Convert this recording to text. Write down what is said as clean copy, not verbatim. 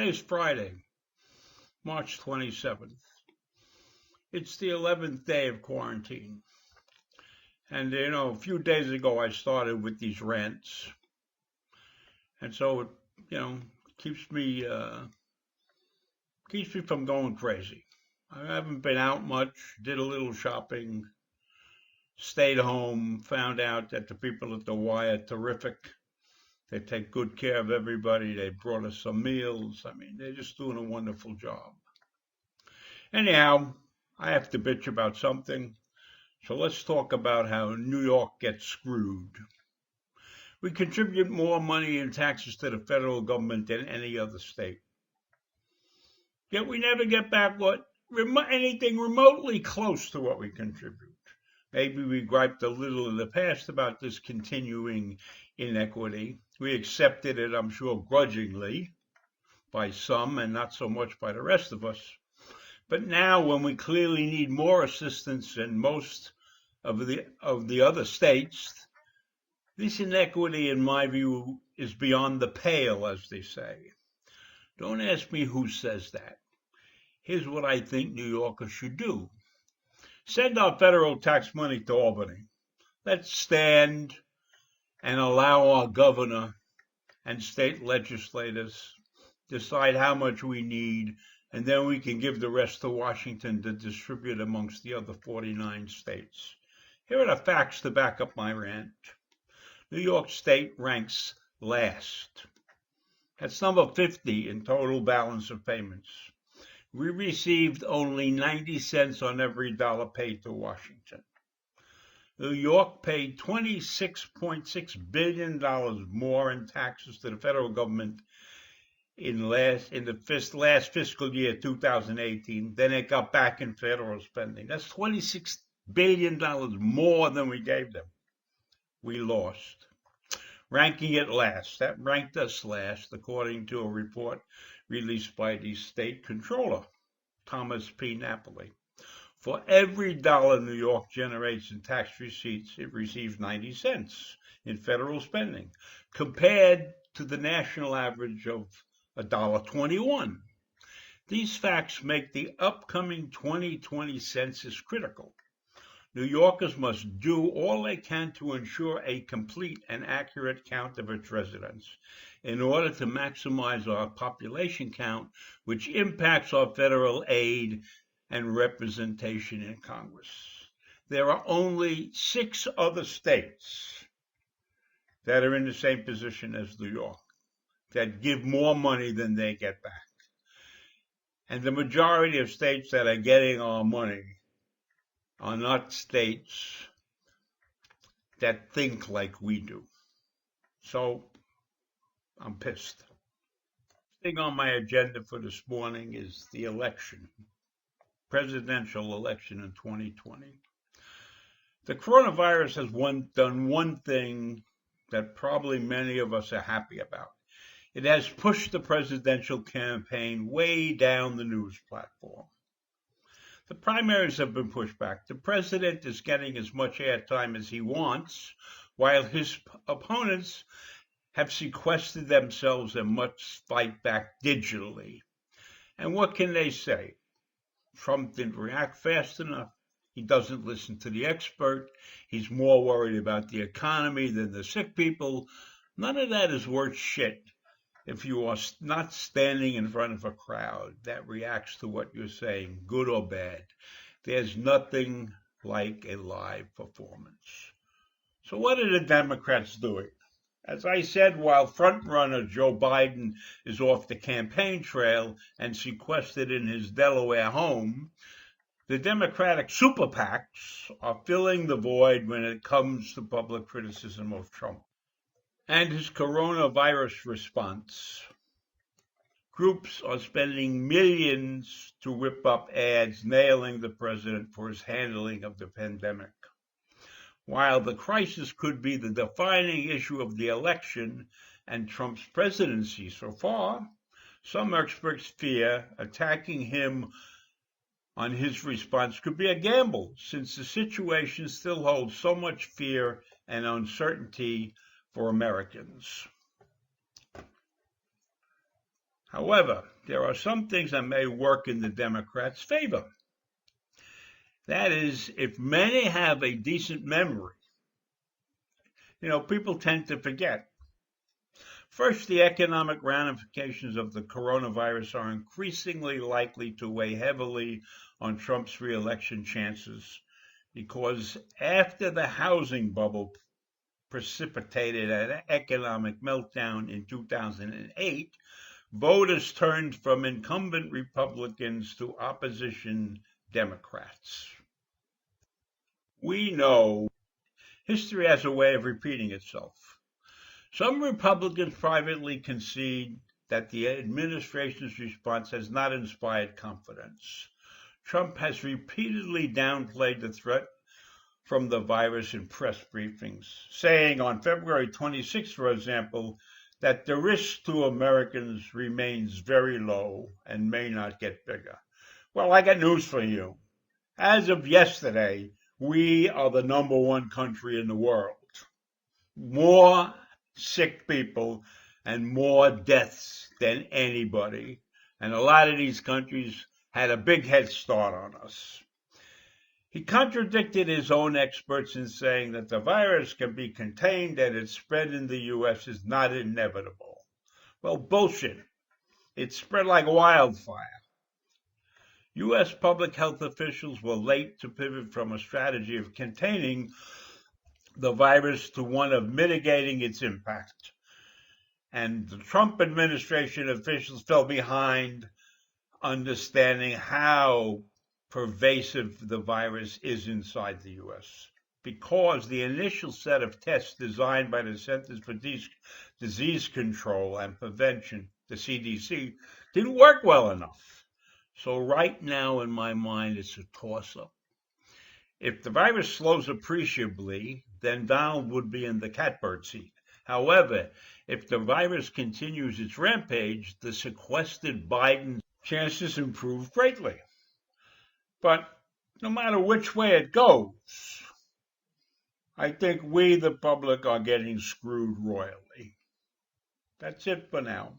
Today is Friday, March 27th. It's the 11th day of quarantine. And, a few days ago I started with these rants. And so it, keeps me, keeps me from going crazy. I haven't been out much, did a little shopping, stayed home, found out that the people at the Y are terrific. They take good care of everybody. They brought us some meals. They're just doing a wonderful job. Anyhow, I have to bitch about something. So let's talk about how New York gets screwed. We contribute more money in taxes to the federal government than any other state. Yet we never get back anything remotely close to what we contribute. Maybe we griped a little in the past about this continuing inequity. We accepted it, I'm sure, grudgingly by some and not so much by the rest of us. But now, when we clearly need more assistance than most of the other states, this inequity, in my view, is beyond the pale, as they say. Don't ask me who says that. Here's what I think New Yorkers should do. Send our federal tax money to Albany. Let's stand and allow our governor and state legislators decide how much we need, and then we can give the rest to Washington to distribute amongst the other 49 states. Here are the facts to back up my rant. New York State ranks last. That's number 50 in total balance of payments. We received only 90 cents on every dollar paid to Washington. New York paid $26.6 billion more in taxes to the federal government in the last fiscal year, 2018, than it got back in federal spending. That's $26 billion more than we gave them. We lost. Ranking it last. That ranked us last, according to a report released by the state controller, Thomas P. Napoli. For every dollar New York generates in tax receipts, it receives 90 cents in federal spending, compared to the national average of $1.21. These facts make the upcoming 2020 census critical. New Yorkers must do all they can to ensure a complete and accurate count of its residents in order to maximize our population count, which impacts our federal aid and representation in Congress. There are only 6 other states that are in the same position as New York, that give more money than they get back. And the majority of states that are getting our money are not states that think like we do. So I'm pissed. The thing on my agenda for this morning is the election, presidential election in 2020. The coronavirus has done one thing that probably many of us are happy about. It has pushed the presidential campaign way down the news platform. The primaries have been pushed back. The president is getting as much airtime as he wants, while his opponents have sequestered themselves and must fight back digitally. And what can they say? Trump didn't react fast enough. He doesn't listen to the expert. He's more worried about the economy than the sick people. None of that is worth shit if you are not standing in front of a crowd that reacts to what you're saying, good or bad. There's nothing like a live performance. So what are the Democrats doing? As I said, while frontrunner Joe Biden is off the campaign trail and sequestered in his Delaware home, the Democratic super PACs are filling the void when it comes to public criticism of Trump and his coronavirus response. Groups are spending millions to whip up ads nailing the president for his handling of the pandemic. While the crisis could be the defining issue of the election and Trump's presidency so far, some experts fear attacking him on his response could be a gamble, since the situation still holds so much fear and uncertainty for Americans. However, there are some things that may work in the Democrats' favor. That is, if many have a decent memory, people tend to forget. First, the economic ramifications of the coronavirus are increasingly likely to weigh heavily on Trump's reelection chances because after the housing bubble precipitated an economic meltdown in 2008, voters turned from incumbent Republicans to opposition Democrats. We know history has a way of repeating itself. Some Republicans privately concede that the administration's response has not inspired confidence. Trump has repeatedly downplayed the threat from the virus in press briefings, saying on February 26, for example, that the risk to Americans remains very low and may not get bigger. Well, I got news for you. As of yesterday, we are the #1 country in the world. More sick people and more deaths than anybody. And a lot of these countries had a big head start on us. He contradicted his own experts in saying that the virus can be contained and its spread in the U.S. is not inevitable. Well, bullshit. It spread like wildfire. U.S. public health officials were late to pivot from a strategy of containing the virus to one of mitigating its impact. And the Trump administration officials fell behind understanding how pervasive the virus is inside the U.S. because the initial set of tests designed by the Centers for Disease Control and Prevention, the CDC, didn't work well enough. So right now, in my mind, it's a toss-up. If the virus slows appreciably, then Donald would be in the catbird seat. However, if the virus continues its rampage, the sequestered Biden chances improve greatly. But no matter which way it goes, I think we, the public, are getting screwed royally. That's it for now.